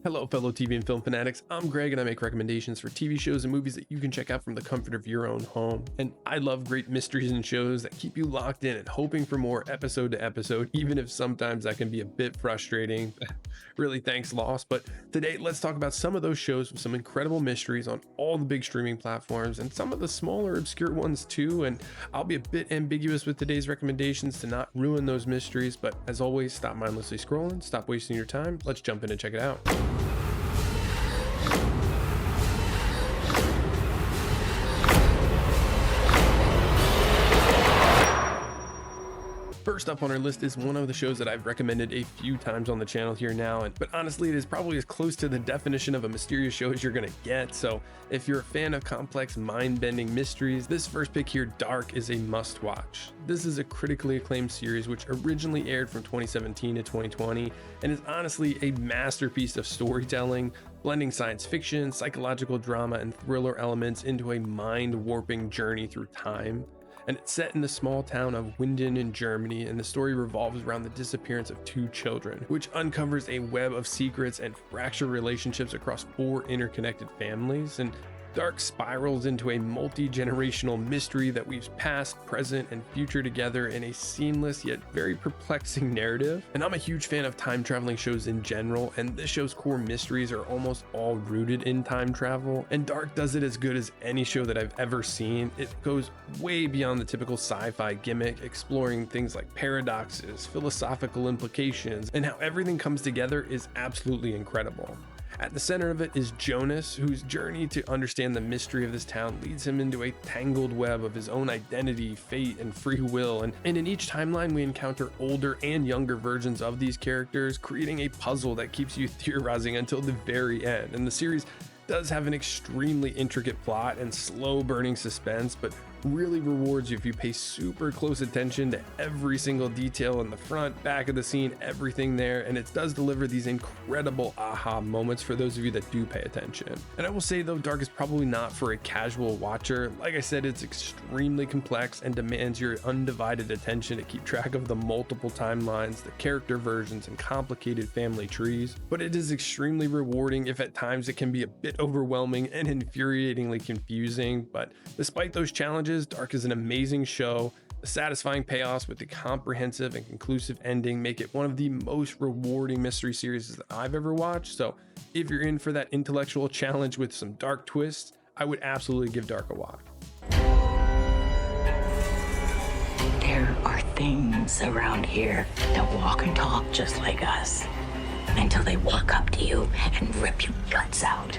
Hello, fellow TV and film fanatics. I'm Greg, and I make recommendations for TV shows and movies that you can check out from the comfort of your own home. And I love great mysteries and shows that keep you locked in and hoping for more episode to episode, even if sometimes that can be a bit frustrating. Really, thanks, Lost. But today, let's talk about some of those shows with some incredible mysteries on all the big streaming platforms and some of the smaller, obscure ones too. And I'll be a bit ambiguous with today's recommendations to not ruin those mysteries. But as always, stop mindlessly scrolling, stop wasting your time. Let's jump in and check it out. First up on our list is one of the shows that I've recommended a few times on the channel here now, but honestly it is probably as close to the definition of a mysterious show as you're gonna get. So if you're a fan of complex, mind-bending mysteries, this first pick here, Dark, is a must-watch. This is a critically acclaimed series which originally aired from 2017 to 2020 and is honestly a masterpiece of storytelling, blending science fiction, psychological drama, and thriller elements into a mind-warping journey through time. And it's set in the small town of Winden in Germany, and the story revolves around the disappearance of two children, which uncovers a web of secrets and fractured relationships across four interconnected families. And Dark spirals into a multi-generational mystery that weaves past, present, and future together in a seamless yet very perplexing narrative. And I'm a huge fan of time traveling shows in general, and this show's core mysteries are almost all rooted in time travel, and Dark does it as good as any show that I've ever seen. It goes way beyond the typical sci-fi gimmick, exploring things like paradoxes, philosophical implications, and how everything comes together is absolutely incredible. At the center of it is Jonas, whose journey to understand the mystery of this town leads him into a tangled web of his own identity, fate, and free will. And in each timeline, we encounter older and younger versions of these characters, creating a puzzle that keeps you theorizing until the very end. And the series does have an extremely intricate plot and slow burning suspense, but really rewards you if you pay super close attention to every single detail in the front, back of the scene, everything there. And it does deliver these incredible aha moments for those of you that do pay attention. And I will say though, Dark is probably not for a casual watcher. Like I said, it's extremely complex and demands your undivided attention to keep track of the multiple timelines, the character versions, and complicated family trees. But it is extremely rewarding, if at times it can be a bit overwhelming and infuriatingly confusing. But despite those challenges, Dark is an amazing show. The satisfying payoffs with the comprehensive and conclusive ending make it one of the most rewarding mystery series that I've ever watched. So if you're in for that intellectual challenge with some dark twists, I would absolutely give Dark a watch. There are things around here that walk and talk just like us until they walk up to you and rip your guts out.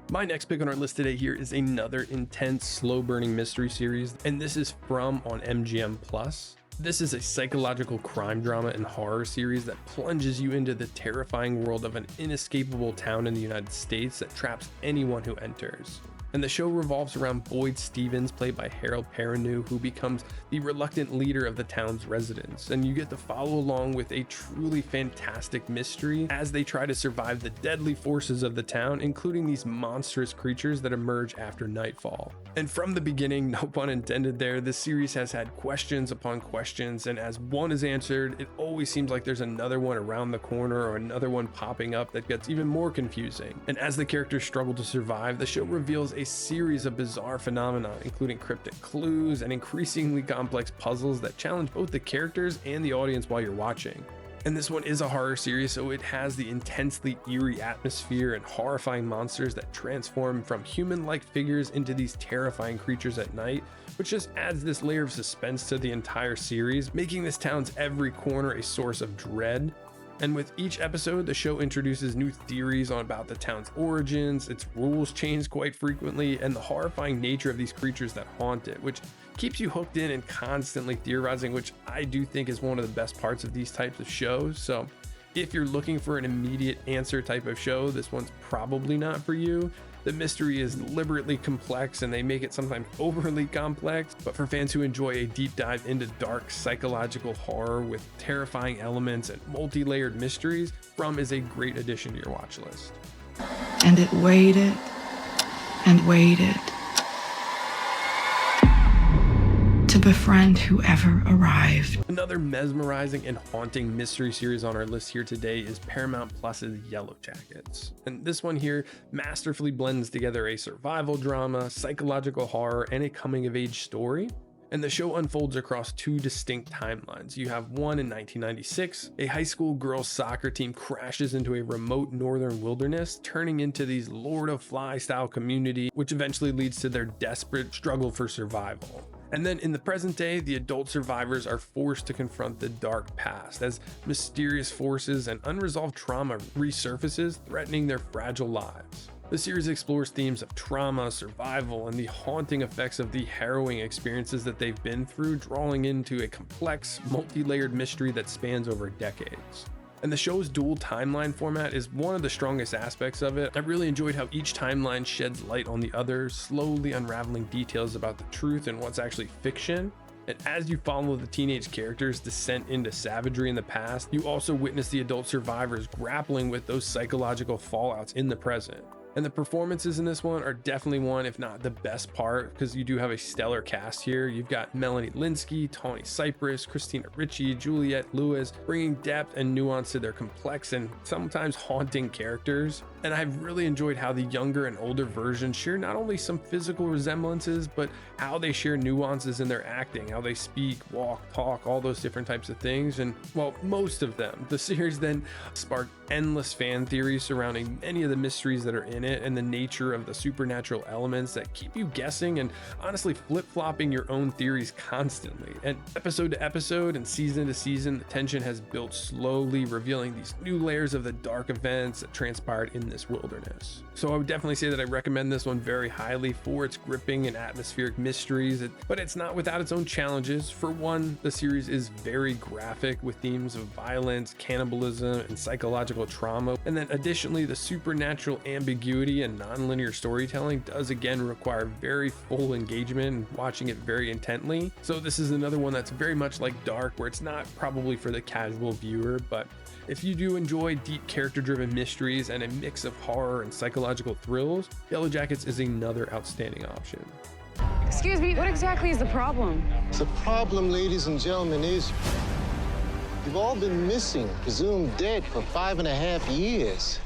My next pick on our list today here is another intense, slow-burning mystery series, and this is From on MGM+. This is a psychological crime drama and horror series that plunges you into the terrifying world of an inescapable town in the United States that traps anyone who enters. And the show revolves around Boyd Stevens, played by Harold Perrineau, who becomes the reluctant leader of the town's residents. And you get to follow along with a truly fantastic mystery as they try to survive the deadly forces of the town, including these monstrous creatures that emerge after nightfall. And from the beginning, no pun intended there, this series has had questions upon questions, and as one is answered, it always seems like there's another one around the corner or another one popping up that gets even more confusing. And as the characters struggle to survive, the show reveals a series of bizarre phenomena, including cryptic clues and increasingly complex puzzles that challenge both the characters and the audience while you're watching. And this one is a horror series, so it has the intensely eerie atmosphere and horrifying monsters that transform from human-like figures into these terrifying creatures at night, which just adds this layer of suspense to the entire series, making this town's every corner a source of dread. And with each episode, the show introduces new theories about the town's origins, its rules change quite frequently, and the horrifying nature of these creatures that haunt it, which keeps you hooked in and constantly theorizing, which I do think is one of the best parts of these types of shows. So if you're looking for an immediate answer type of show, this one's probably not for you. The mystery is deliberately complex and they make it sometimes overly complex, but for fans who enjoy a deep dive into dark psychological horror with terrifying elements and multi-layered mysteries, From is a great addition to your watch list. And it waited and waited. to befriend whoever arrived. Another mesmerizing and haunting mystery series on our list here today is Paramount Plus's Yellowjackets. And this one here masterfully blends together a survival drama, psychological horror, and a coming-of-age story. And the show unfolds across two distinct timelines. You have one in 1996, a high school girls soccer team crashes into a remote northern wilderness, turning into these Lord of Fly style community, which eventually leads to their desperate struggle for survival. And then in the present day, the adult survivors are forced to confront the dark past as mysterious forces and unresolved trauma resurfaces, threatening their fragile lives. The series explores themes of trauma, survival, and the haunting effects of the harrowing experiences that they've been through, drawing into a complex, multi-layered mystery that spans over decades. And the show's dual timeline format is one of the strongest aspects of it. I really enjoyed how each timeline sheds light on the other, slowly unraveling details about the truth and what's actually fiction. And as you follow the teenage characters' descent into savagery in the past, you also witness the adult survivors grappling with those psychological fallouts in the present. And the performances in this one are definitely one, if not the best part, because you do have a stellar cast here. You've got Melanie Lynskey, Tawny Cypress, Christina Ricci, Juliette Lewis, bringing depth and nuance to their complex and sometimes haunting characters. And I've really enjoyed how the younger and older versions share not only some physical resemblances, but how they share nuances in their acting, how they speak, walk, talk, all those different types of things. And well, most of them. The series then sparked endless fan theories surrounding many of the mysteries that are in it and the nature of the supernatural elements that keep you guessing and honestly flip-flopping your own theories constantly. And episode to episode and season to season, the tension has built slowly, revealing these new layers of the dark events that transpired in this wilderness. So I would definitely say that I recommend this one very highly for its gripping and atmospheric mysteries, but it's not without its own challenges. For one, the series is very graphic with themes of violence, cannibalism, and psychological trauma. And then additionally, the supernatural ambiguity and non-linear storytelling does again require very full engagement and watching it very intently. So this is another one that's very much like Dark, where it's not probably for the casual viewer, but if you do enjoy deep character-driven mysteries and a mix of horror and psychological thrills, Yellowjackets is another outstanding option. Excuse me, what exactly is the problem? The problem, ladies and gentlemen, is you've all been missing, presumed dead for 5.5 years.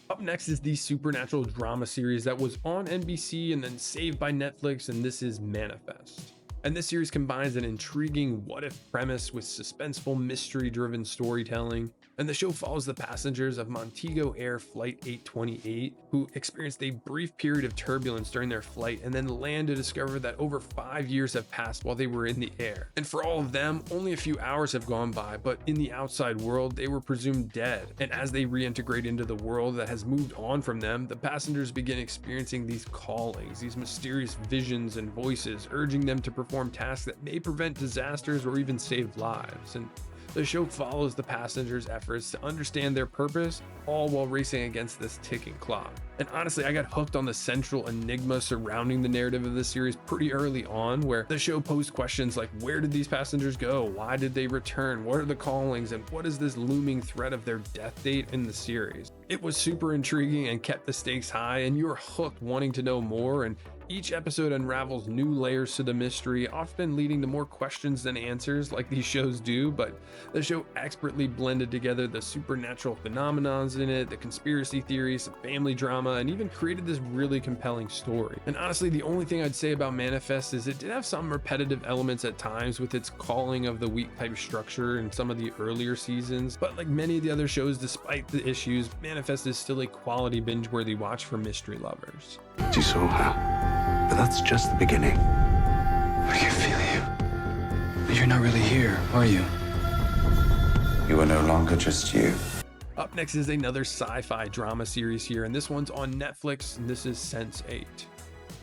Up next is the supernatural drama series that was on NBC and then saved by Netflix, and this is Manifest. And this series combines an intriguing what-if premise with suspenseful, mystery-driven storytelling. And the show follows the passengers of Montego Air Flight 828, who experienced a brief period of turbulence during their flight and then land to discover that over 5 years have passed while they were in the air. And for all of them, only a few hours have gone by, but in the outside world, they were presumed dead. And as they reintegrate into the world that has moved on from them, the passengers begin experiencing these callings, these mysterious visions and voices, urging them to perform tasks that may prevent disasters or even save lives. And the show follows the passengers' efforts to understand their purpose, all while racing against this ticking clock. And honestly, I got hooked on the central enigma surrounding the narrative of this series pretty early on, where the show posed questions like, where did these passengers go? Why did they return? What are the callings? And what is this looming threat of their death date in the series? It was super intriguing and kept the stakes high, and you're hooked wanting to know more. And each episode unravels new layers to the mystery, often leading to more questions than answers like these shows do, but the show expertly blended together the supernatural phenomenons in it, the conspiracy theories, the family drama, and even created this really compelling story. And honestly, the only thing I'd say about Manifest is it did have some repetitive elements at times with its calling of the week type structure in some of the earlier seasons, but like many of the other shows, despite the issues, Manifest is still a quality binge-worthy watch for mystery lovers. You saw her. But that's just the beginning. I can feel you. But you're not really here, are you? You are no longer just you. Up next is another sci-fi drama series here, and this one's on Netflix, and this is Sense8.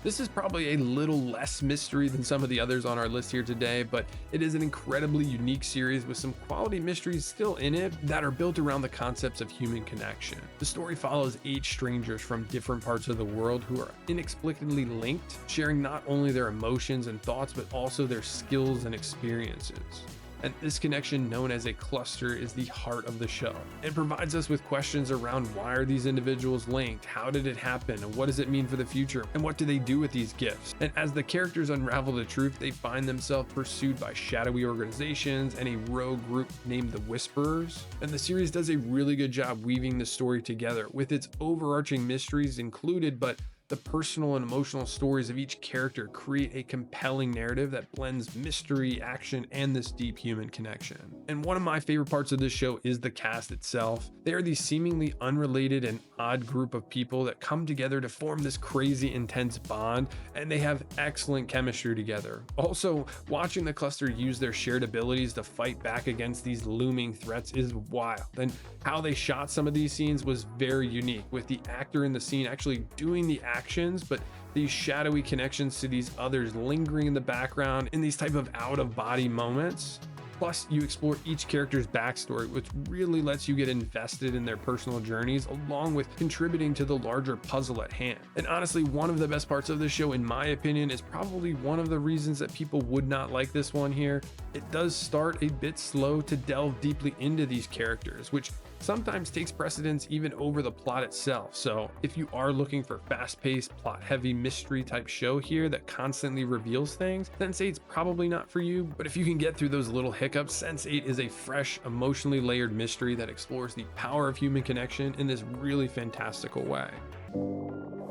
This is probably a little less mystery than some of the others on our list here today, but it is an incredibly unique series with some quality mysteries still in it that are built around the concepts of human connection. The story follows 8 strangers from different parts of the world who are inexplicably linked, sharing not only their emotions and thoughts, but also their skills and experiences. And this connection, known as a cluster, is the heart of the show. It provides us with questions around why are these individuals linked, how did it happen, and what does it mean for the future, and what do they do with these gifts. And as the characters unravel the truth, they find themselves pursued by shadowy organizations and a rogue group named the Whisperers. And the series does a really good job weaving the story together, with its overarching mysteries included, but the personal and emotional stories of each character create a compelling narrative that blends mystery, action, and this deep human connection. And one of my favorite parts of this show is the cast itself. They are these seemingly unrelated and odd group of people that come together to form this crazy intense bond, and they have excellent chemistry together. Also, watching the cluster use their shared abilities to fight back against these looming threats is wild, and how they shot some of these scenes was very unique, with the actor in the scene actually doing the actions, but these shadowy connections to these others lingering in the background in these type of out-of-body moments. Plus, you explore each character's backstory, which really lets you get invested in their personal journeys, along with contributing to the larger puzzle at hand. And honestly, one of the best parts of this show, in my opinion, is probably one of the reasons that people would not like this one here. It does start a bit slow to delve deeply into these characters, which sometimes takes precedence even over the plot itself. So if you are looking for fast-paced, plot-heavy mystery type show here that constantly reveals things, Sense8's probably not for you. But if you can get through those little hiccups, Sense8 is a fresh, emotionally layered mystery that explores the power of human connection in this really fantastical way.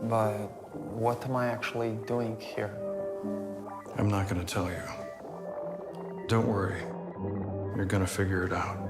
But what am I actually doing here? I'm not gonna tell you. Don't worry. You're gonna figure it out.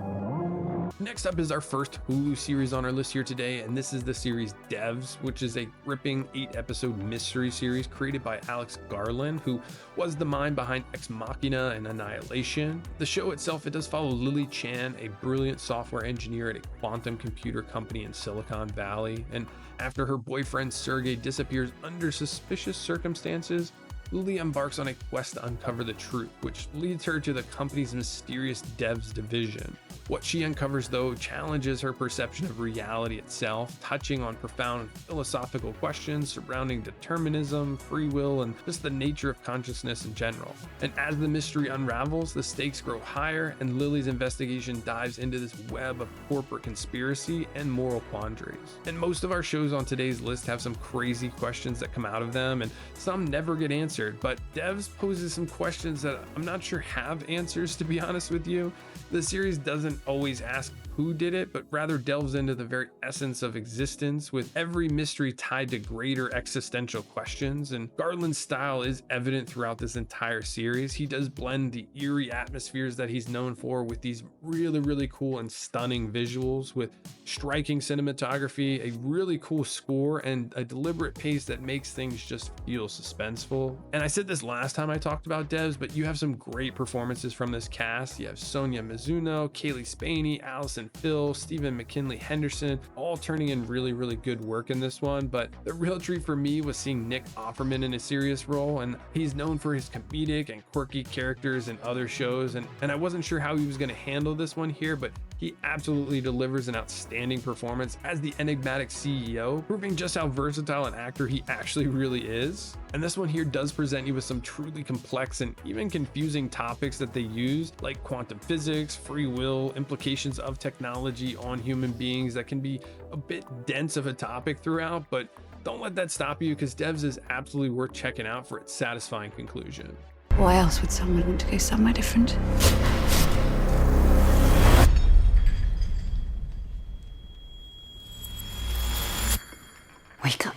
Next up is our first Hulu series on our list here today, and this is the series Devs, which is a gripping 8-episode mystery series created by Alex Garland, who was the mind behind Ex Machina and Annihilation. The show itself, it does follow Lily Chan, a brilliant software engineer at a quantum computer company in Silicon Valley, and after her boyfriend Sergey disappears under suspicious circumstances, Lily embarks on a quest to uncover the truth, which leads her to the company's mysterious Devs division. What she uncovers, though, challenges her perception of reality itself, touching on profound philosophical questions surrounding determinism, free will, and just the nature of consciousness in general. And as the mystery unravels, the stakes grow higher, and Lily's investigation dives into this web of corporate conspiracy and moral quandaries. And most of our shows on today's list have some crazy questions that come out of them, and some never get answered, but Devs poses some questions that I'm not sure have answers, to be honest with you. The series doesn't always ask who did it, but rather delves into the very essence of existence, with every mystery tied to greater existential questions. And Garland's style is evident throughout this entire series. He does blend the eerie atmospheres that he's known for with these really cool and stunning visuals, with striking cinematography, a really cool score, and a deliberate pace that makes things just feel suspenseful. And I said this last time I talked about Devs, but you have some great performances from this cast. You have Sonia Mizuno, Kaylee Spaney, Allison Phil, Stephen McKinley Henderson, all turning in really good work in this one. But the real treat for me was seeing Nick Offerman in a serious role, and he's known for his comedic and quirky characters in other shows, and I wasn't sure how he was going to handle this one here, but he absolutely delivers an outstanding performance as the enigmatic CEO, proving just how versatile an actor he actually really is. And this one here does present you with some truly complex and even confusing topics that they use, like quantum physics, free will, implications of technology on human beings, that can be a bit dense of a topic throughout, but don't let that stop you, because Devs is absolutely worth checking out for its satisfying conclusion. Why else would someone want to go somewhere different? Wake up.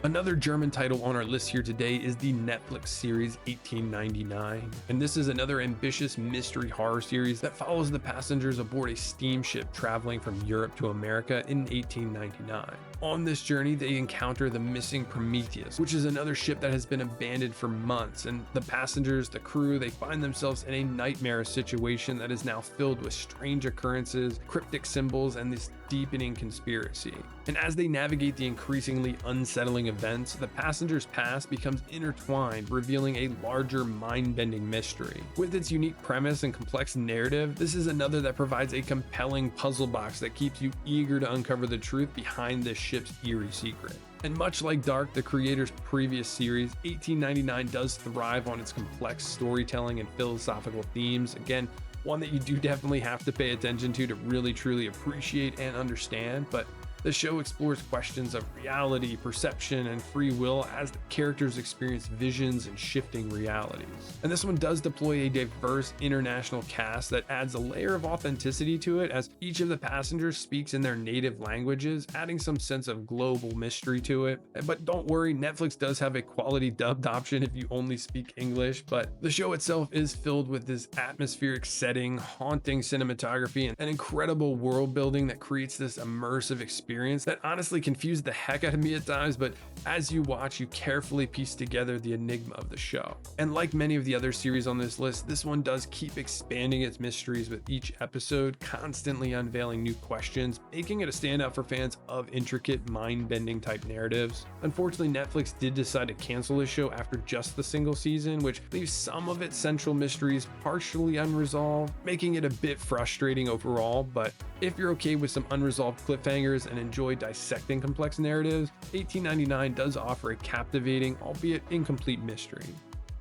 Another German title on our list here today is the Netflix series 1899, and this is another ambitious mystery horror series that follows the passengers aboard a steamship traveling from Europe to America in 1899. On this journey, they encounter the missing Prometheus, which is another ship that has been abandoned for months, and the passengers, the crew, they find themselves in a nightmare situation that is now filled with strange occurrences, cryptic symbols, and this deepening conspiracy. And as they navigate the increasingly unsettling events, the passenger's past becomes intertwined, revealing a larger mind-bending mystery. With its unique premise and complex narrative, this is another that provides a compelling puzzle box that keeps you eager to uncover the truth behind this ship's eerie secret. And much like Dark, the creator's previous series, 1899 does thrive on its complex storytelling and philosophical themes. Again, one that you do definitely have to pay attention to really truly appreciate and understand, but the show explores questions of reality, perception, and free will as the characters experience visions and shifting realities. And this one does deploy a diverse international cast that adds a layer of authenticity to it, as each of the passengers speaks in their native languages, adding some sense of global mystery to it. But don't worry, Netflix does have a quality dubbed option if you only speak English, but the show itself is filled with this atmospheric setting, haunting cinematography, and an incredible world building that creates this immersive experience that honestly confused the heck out of me at times, but as you watch, you carefully piece together the enigma of the show. And like many of the other series on this list, this one does keep expanding its mysteries with each episode, constantly unveiling new questions, making it a standout for fans of intricate, mind-bending type narratives. Unfortunately, Netflix did decide to cancel this show after just the single season, which leaves some of its central mysteries partially unresolved, making it a bit frustrating overall. But if you're okay with some unresolved cliffhangers and enjoy dissecting complex narratives, 1899 does offer a captivating, albeit incomplete mystery.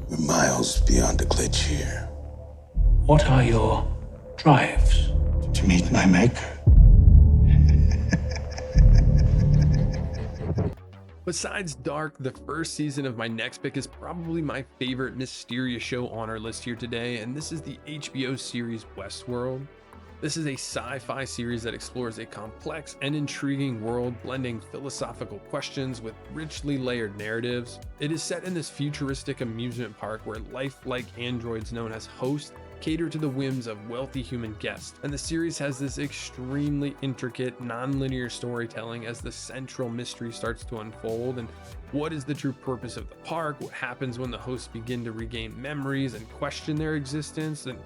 We're miles beyond the glitch here. What are your drives? To meet my maker. Besides Dark, the first season of my next pick is probably my favorite mysterious show on our list here today, and this is the HBO series Westworld. This is a sci-fi series that explores a complex and intriguing world, blending philosophical questions with richly layered narratives. It is set in this futuristic amusement park where lifelike androids known as hosts cater to the whims of wealthy human guests, and the series has this extremely intricate, non-linear storytelling as the central mystery starts to unfold. And what is the true purpose of the park? What happens when the hosts begin to regain memories and question their existence? And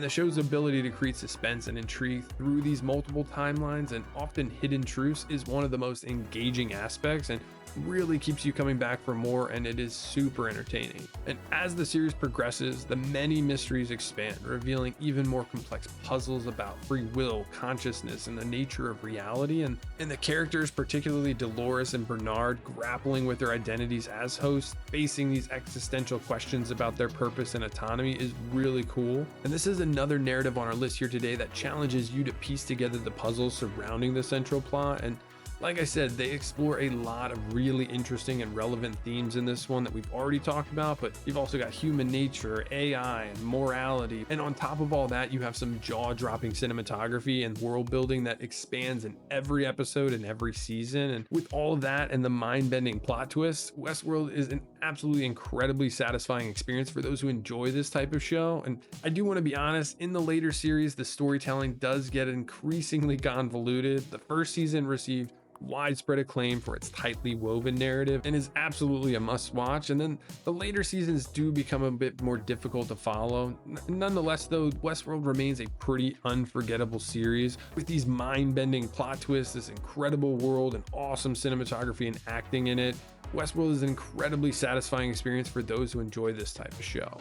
the show's ability to create suspense and intrigue through these multiple timelines and often hidden truths is one of the most engaging aspects, and really keeps you coming back for more, and it is super entertaining. And as the series progresses, the many mysteries expand, revealing even more complex puzzles about free will, consciousness, and the nature of reality. And the characters, particularly Dolores and Bernard, grappling with their identities as hosts, facing these existential questions about their purpose and autonomy, is really cool. And this is another narrative on our list here today that challenges you to piece together the puzzles surrounding the central plot. And like I said, they explore a lot of really interesting and relevant themes in this one that we've already talked about, but you've also got human nature, AI, and morality. And on top of all that, you have some jaw-dropping cinematography and world building that expands in every episode and every season. And with all of that and the mind-bending plot twists, Westworld is an absolutely incredibly satisfying experience for those who enjoy this type of show. And I do want to be honest, in the later series, the storytelling does get increasingly convoluted. The first season received widespread acclaim for its tightly woven narrative and is absolutely a must watch, and then the later seasons do become a bit more difficult to follow. Nonetheless though, Westworld remains a pretty unforgettable series with these mind-bending plot twists, this incredible world, and awesome cinematography and acting in it. Westworld is an incredibly satisfying experience for those who enjoy this type of show.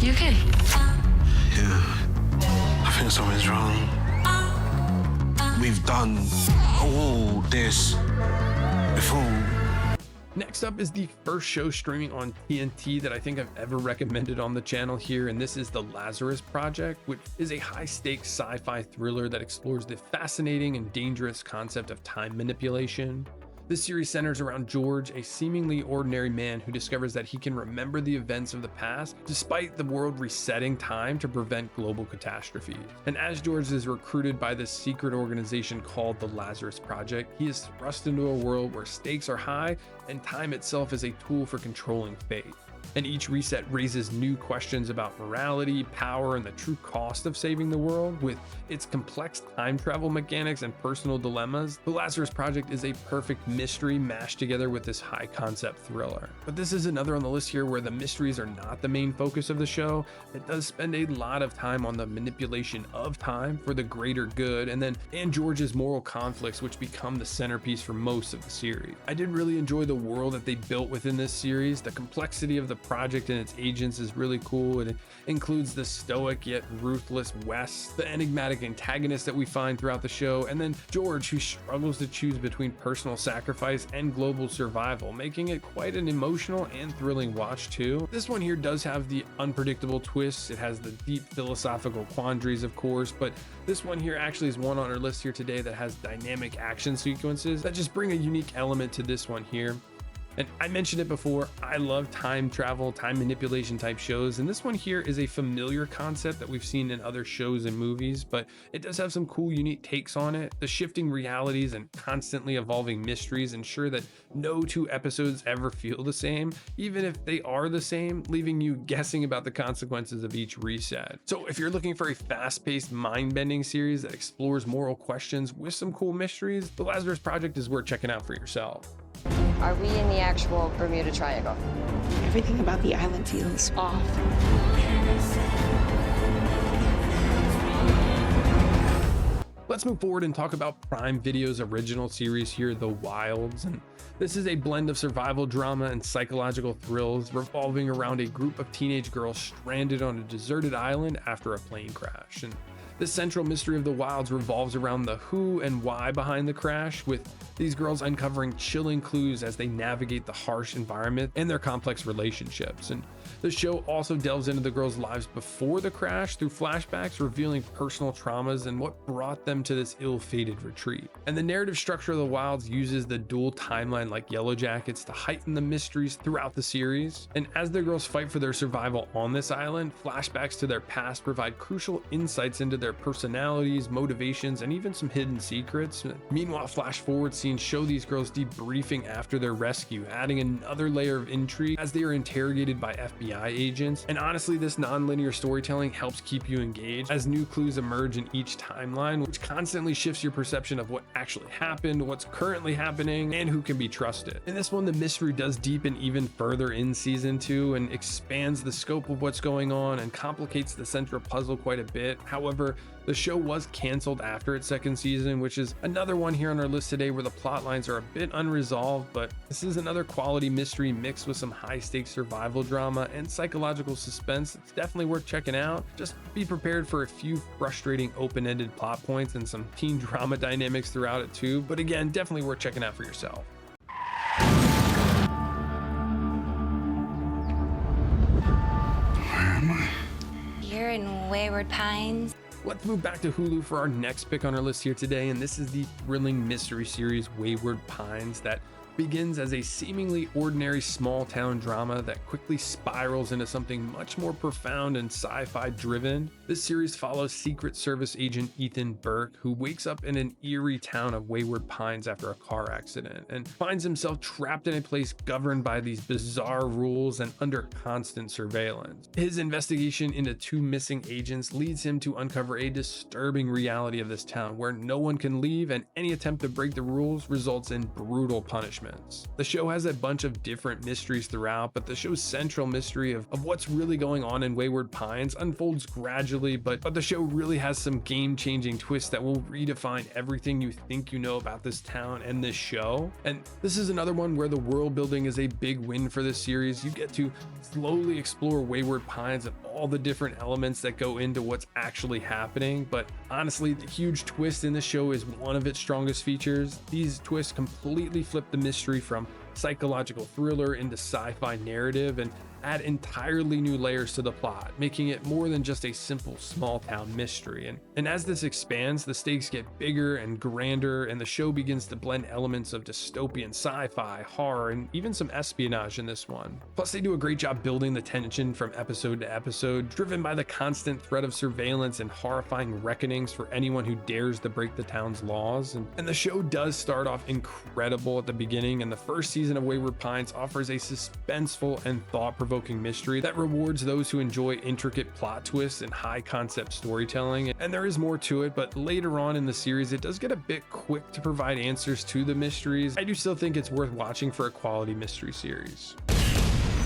You okay? Yeah, I think something's wrong. We've done all this before. Next up is the first show streaming on TNT that I think I've ever recommended on the channel here, and this is the Lazarus Project, which is a high-stakes sci-fi thriller that explores the fascinating and dangerous concept of time manipulation. This series centers around George, a seemingly ordinary man who discovers that he can remember the events of the past despite the world resetting time to prevent global catastrophes. And as George is recruited by this secret organization called the Lazarus Project, he is thrust into a world where stakes are high and time itself is a tool for controlling fate. and each reset raises new questions about morality, power, and the true cost of saving the world. With its complex time travel mechanics and personal dilemmas, The Lazarus Project is a perfect mystery mashed together with this high concept thriller. But this is another on the list here where the mysteries are not the main focus of the show. It does spend a lot of time on the manipulation of time for the greater good, and George's moral conflicts, which become the centerpiece for most of the series. I did really enjoy the world that they built within this series. The complexity of the project and its agents is really cool. It includes the stoic yet ruthless Wes, the enigmatic antagonist that we find throughout the show, and then George, who struggles to choose between personal sacrifice and global survival, making it quite an emotional and thrilling watch too. This one here does have the unpredictable twists. It has the deep philosophical quandaries, of course, but this one here actually is one on our list here today that has dynamic action sequences that just bring a unique element to this one here. And I mentioned it before, I love time travel, time manipulation type shows, and this one here is a familiar concept that we've seen in other shows and movies, but it does have some cool, unique takes on it. The shifting realities and constantly evolving mysteries ensure that no two episodes ever feel the same, even if they are the same, leaving you guessing about the consequences of each reset. So if you're looking for a fast-paced, mind-bending series that explores moral questions with some cool mysteries, The Lazarus Project is worth checking out for yourself. Are we in the actual Bermuda Triangle? Everything about the island feels off. Let's move forward and talk about Prime Video's original series here, The Wilds. And this is a blend of survival drama and psychological thrills revolving around a group of teenage girls stranded on a deserted island after a plane crash. And the central mystery of The Wilds revolves around the who and why behind the crash, with these girls uncovering chilling clues as they navigate the harsh environment and their complex relationships. And the show also delves into the girls' lives before the crash through flashbacks, revealing personal traumas and what brought them to this ill-fated retreat. And the narrative structure of The Wilds uses the dual timeline like Yellowjackets to heighten the mysteries throughout the series. And as the girls fight for their survival on this island, flashbacks to their past provide crucial insights into their personalities, motivations, and even some hidden secrets. Meanwhile, flash forward scenes show these girls debriefing after their rescue, adding another layer of intrigue as they are interrogated by FBI agents. And honestly, this non-linear storytelling helps keep you engaged as new clues emerge in each timeline, which constantly shifts your perception of what actually happened, what's currently happening, and who can be trusted. In this one, the mystery does deepen even further in season 2 and expands the scope of what's going on and complicates the central puzzle quite a bit. However, the show was canceled after its second season, which is another one here on our list today where the plot lines are a bit unresolved, but this is another quality mystery mixed with some high stakes survival drama and psychological suspense. It's definitely worth checking out. Just be prepared for a few frustrating open-ended plot points and some teen drama dynamics throughout it too, but again, definitely worth checking out for yourself. Where am I? You're in Wayward Pines. Let's move back to Hulu for our next pick on our list here today, and this is the thrilling mystery series Wayward Pines that begins as a seemingly ordinary small town drama that quickly spirals into something much more profound and sci-fi driven. This series follows Secret Service agent Ethan Burke, who wakes up in an eerie town of Wayward Pines after a car accident and finds himself trapped in a place governed by these bizarre rules and under constant surveillance. His investigation into two missing agents leads him to uncover a disturbing reality of this town where no one can leave, and any attempt to break the rules results in brutal punishment. The show has a bunch of different mysteries throughout, but the show's central mystery of what's really going on in Wayward Pines unfolds gradually, but the show really has some game-changing twists that will redefine everything you think you know about this town and this show. And this is another one where the world building is a big win for this series. You get to slowly explore Wayward Pines and all the different elements that go into what's actually happening, but honestly, the huge twist in the show is one of its strongest features. These twists completely flip the mystery from psychological thriller into sci-fi narrative and add entirely new layers to the plot, making it more than just a simple small town mystery. And as this expands, the stakes get bigger and grander, and the show begins to blend elements of dystopian sci-fi, horror, and even some espionage in this one. Plus, they do a great job building the tension from episode to episode, driven by the constant threat of surveillance and horrifying reckonings for anyone who dares to break the town's laws. And the show does start off incredible at the beginning, and the first season of Wayward Pines offers a suspenseful and thought-provoking thought-provoking mystery that rewards those who enjoy intricate plot twists and high-concept storytelling. And there is more to it, but later on in the series, it does get a bit quick to provide answers to the mysteries. I do still think it's worth watching for a quality mystery series.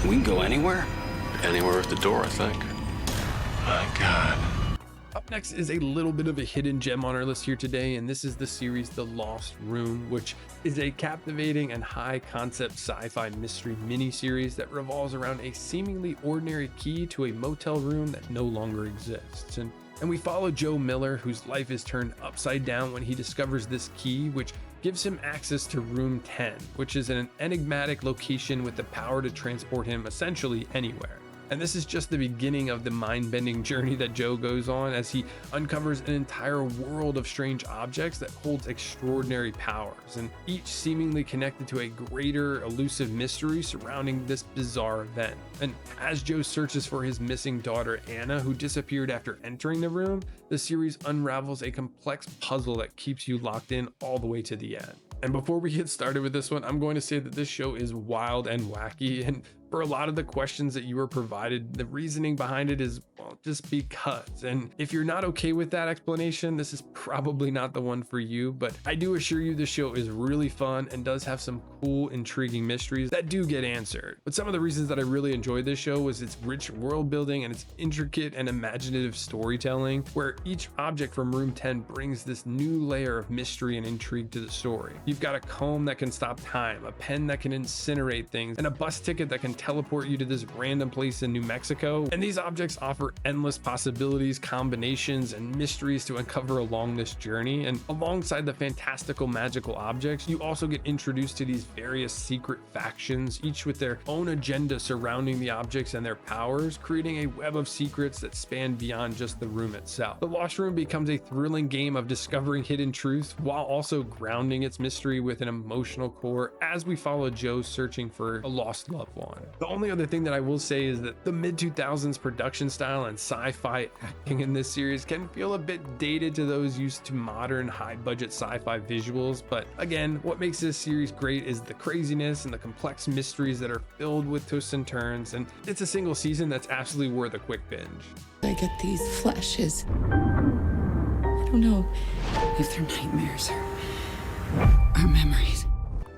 We can go anywhere. Anywhere at the door, I think. My God. Up next is a little bit of a hidden gem on our list here today, and this is the series The Lost Room, which is a captivating and high-concept sci-fi mystery miniseries that revolves around a seemingly ordinary key to a motel room that no longer exists. And we follow Joe Miller, whose life is turned upside down when he discovers this key, which gives him access to room 10, which is an enigmatic location with the power to transport him essentially anywhere. And this is just the beginning of the mind-bending journey that Joe goes on as he uncovers an entire world of strange objects that holds extraordinary powers, and each seemingly connected to a greater elusive mystery surrounding this bizarre event. And as Joe searches for his missing daughter Anna, who disappeared after entering the room, the series unravels a complex puzzle that keeps you locked in all the way to the end. And before we get started with this one, I'm going to say that this show is wild and wacky, and for a lot of the questions that you were provided, the reasoning behind it is, well, just because. And if you're not okay with that explanation, this is probably not the one for you, but I do assure you the show is really fun and does have some cool, intriguing mysteries that do get answered. But some of the reasons that I really enjoyed this show was its rich world building and its intricate and imaginative storytelling, where each object from room 10 brings this new layer of mystery and intrigue to the story. You've got a comb that can stop time, a pen that can incinerate things, and a bus ticket that can teleport you to this random place in New Mexico. And these objects offer endless possibilities, combinations, and mysteries to uncover along this journey. And alongside the fantastical magical objects, you also get introduced to these various secret factions, each with their own agenda surrounding the objects and their powers, creating a web of secrets that span beyond just the room itself. The Lost Room becomes a thrilling game of discovering hidden truths while also grounding its mystery with an emotional core as we follow Joe searching for a lost loved one. The only other thing that I will say is that the mid-2000s production style and sci-fi acting in this series can feel a bit dated to those used to modern high-budget sci-fi visuals, but again, what makes this series great is the craziness and the complex mysteries that are filled with twists and turns, and it's a single season that's absolutely worth a quick binge. I get these flashes. I don't know if they're nightmares or memories.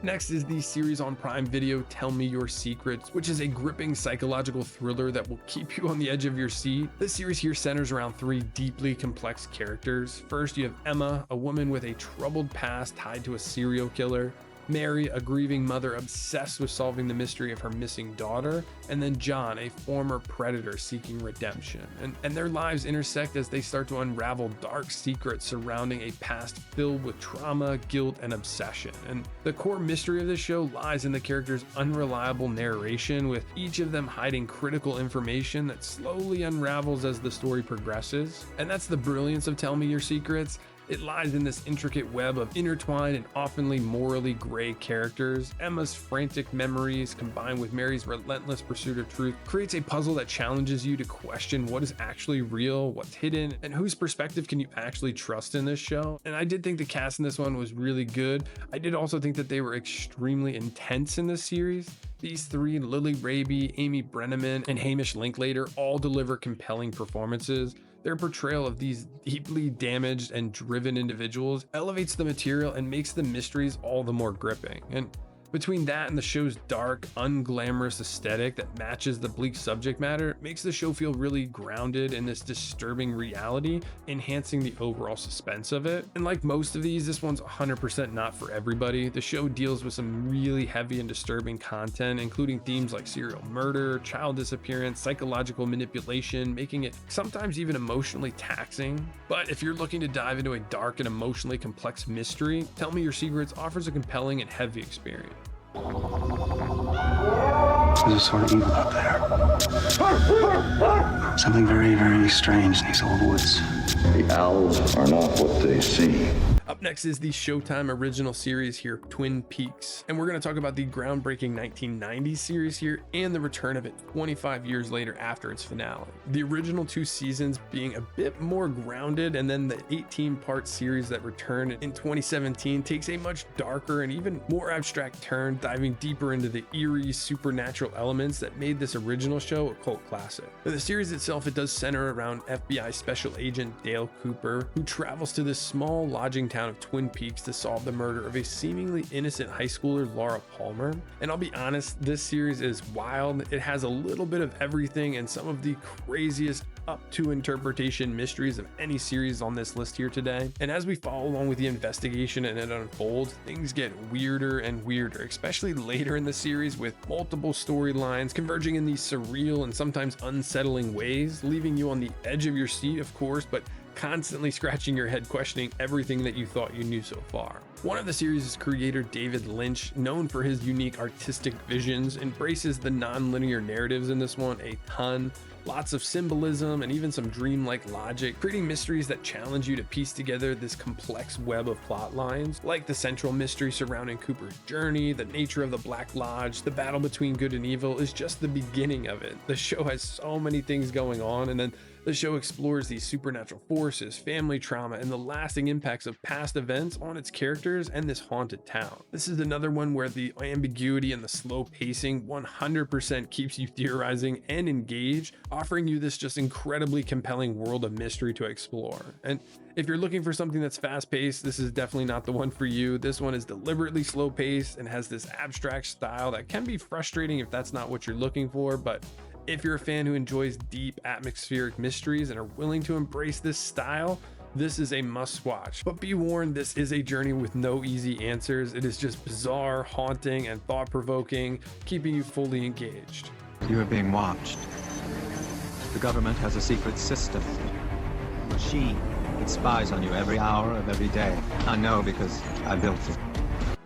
Next is the series on Prime Video, Tell Me Your Secrets, which is a gripping psychological thriller that will keep you on the edge of your seat. This series here centers around three deeply complex characters. First, you have Emma, a woman with a troubled past tied to a serial killer. Mary, a grieving mother obsessed with solving the mystery of her missing daughter, and then John, a former predator seeking redemption. And their lives intersect as they start to unravel dark secrets surrounding a past filled with trauma, guilt, and obsession. And the core mystery of this show lies in the characters' unreliable narration, with each of them hiding critical information that slowly unravels as the story progresses. And that's the brilliance of Tell Me Your Secrets. It lies in this intricate web of intertwined and oftenly morally gray characters. Emma's frantic memories combined with Mary's relentless pursuit of truth creates a puzzle that challenges you to question what is actually real, what's hidden, and whose perspective can you actually trust in this show. And I did think the cast in this one was really good. I did also think that they were extremely intense in this series. These three, Lily Raby, Amy Brenneman, and Hamish Linklater, all deliver compelling performances. Their portrayal of these deeply damaged and driven individuals elevates the material and makes the mysteries all the more gripping. And between that and the show's dark, unglamorous aesthetic that matches the bleak subject matter, it makes the show feel really grounded in this disturbing reality, enhancing the overall suspense of it. And like most of these, this one's 100% not for everybody. The show deals with some really heavy and disturbing content, including themes like serial murder, child disappearance, psychological manipulation, making it sometimes even emotionally taxing. But if you're looking to dive into a dark and emotionally complex mystery, Tell Me Your Secrets offers a compelling and heavy experience. There's a sort of evil out there. Something very, very strange in these old woods. The owls are not what they seem. Up next is the Showtime original series here, Twin Peaks. And we're going to talk about the groundbreaking 1990s series here and the return of it 25 years later after its finale. The original 2 seasons being a bit more grounded, and then the 18-part series that returned in 2017 takes a much darker and even more abstract turn, diving deeper into the eerie supernatural elements that made this original show a cult classic. The series itself, it does center around FBI Special Agent Dale Cooper, who travels to this small lodging town of Twin Peaks to solve the murder of a seemingly innocent high schooler, Laura Palmer. And I'll be honest, this series is wild. It has a little bit of everything and some of the craziest up to interpretation mysteries of any series on this list here today. And as we follow along with the investigation and it unfolds, things get weirder and weirder, especially later in the series, with multiple storylines converging in these surreal and sometimes unsettling ways, leaving you on the edge of your seat, of course, but constantly scratching your head questioning everything that you thought you knew so far. One of the series' creator, David Lynch, known for his unique artistic visions, embraces the non-linear narratives in this one a ton. Lots of symbolism and even some dreamlike logic, creating mysteries that challenge you to piece together this complex web of plot lines, like the central mystery surrounding Cooper's journey, the nature of the Black Lodge, the battle between good and evil is just the beginning of it. The show has so many things going on, and then the show explores these supernatural forces, family trauma, and the lasting impacts of past events on its characters and this haunted town. This is another one where the ambiguity and the slow pacing 100% keeps you theorizing and engaged, offering you this just incredibly compelling world of mystery to explore. And if you're looking for something that's fast-paced, this is definitely not the one for you. This one is deliberately slow-paced and has this abstract style that can be frustrating if that's not what you're looking for, but if you're a fan who enjoys deep atmospheric mysteries and are willing to embrace this style, this is a must-watch. But be warned, this is a journey with no easy answers. It is just bizarre, haunting, and thought-provoking, keeping you fully engaged. You are being watched. The government has a secret system, a machine that spies on you every hour of every day. I know because I built it.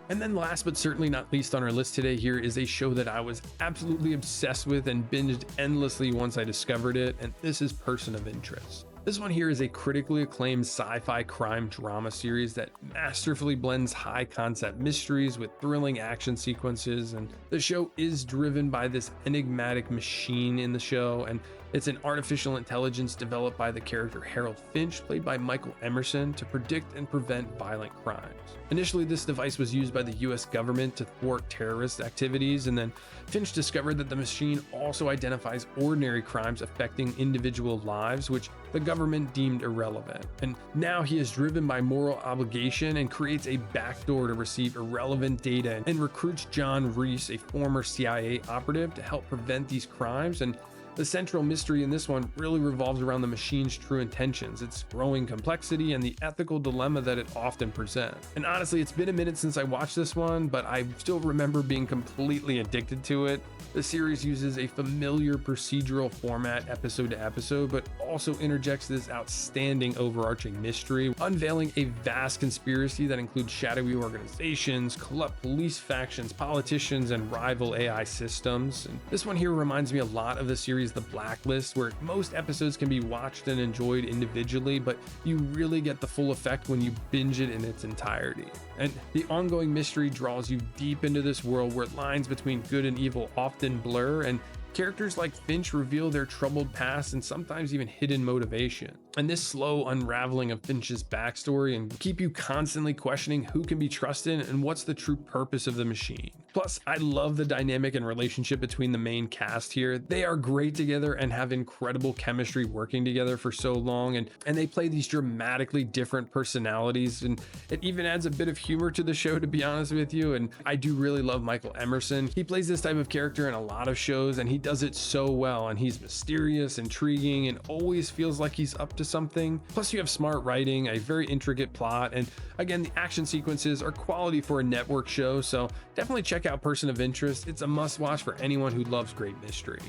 And then last but certainly not least on our list today here is a show that I was absolutely obsessed with and binged endlessly once I discovered it, and this is Person of Interest. This one here is a critically acclaimed sci-fi crime drama series that masterfully blends high concept mysteries with thrilling action sequences, and the show is driven by this enigmatic machine in the show, and it's an artificial intelligence developed by the character Harold Finch, played by Michael Emerson, to predict and prevent violent crimes. Initially, this device was used by the US government to thwart terrorist activities, and then Finch discovered that the machine also identifies ordinary crimes affecting individual lives, which the government deemed irrelevant. And now he is driven by moral obligation and creates a backdoor to receive irrelevant data and recruits John Reese, a former CIA operative, to help prevent these crimes. And the central mystery in this one really revolves around the machine's true intentions, its growing complexity, and the ethical dilemma that it often presents. And honestly, it's been a minute since I watched this one, but I still remember being completely addicted to it. The series uses a familiar procedural format episode to episode, but also interjects this outstanding overarching mystery, unveiling a vast conspiracy that includes shadowy organizations, corrupt police factions, politicians, and rival AI systems. And this one here reminds me a lot of the series The Blacklist, where most episodes can be watched and enjoyed individually, but you really get the full effect when you binge it in its entirety. And the ongoing mystery draws you deep into this world where lines between good and evil often blur, and characters like Finch reveal their troubled past and sometimes even hidden motivation. And this slow unraveling of Finch's backstory and keep you constantly questioning who can be trusted and what's the true purpose of the machine. Plus, I love the dynamic and relationship between the main cast here. They are great together and have incredible chemistry working together for so long, and they play these dramatically different personalities, and it even adds a bit of humor to the show, to be honest with you. And I do really love Michael Emerson. He plays this type of character in a lot of shows, and he does it so well, and he's mysterious, intriguing, and always feels like he's up to something. Plus, you have smart writing, a very intricate plot, and again, the action sequences are quality for a network show, so definitely check out Person of Interest. It's a must-watch for anyone who loves great mystery.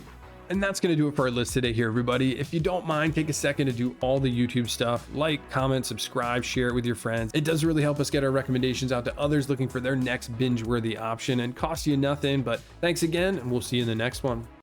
And that's going to do it for our list today here, everybody. If you don't mind, take a second to do all the YouTube stuff, like, comment, subscribe, share it with your friends. It does really help us get our recommendations out to others looking for their next binge-worthy option, and costs you nothing. But thanks again, and we'll see you in the next one.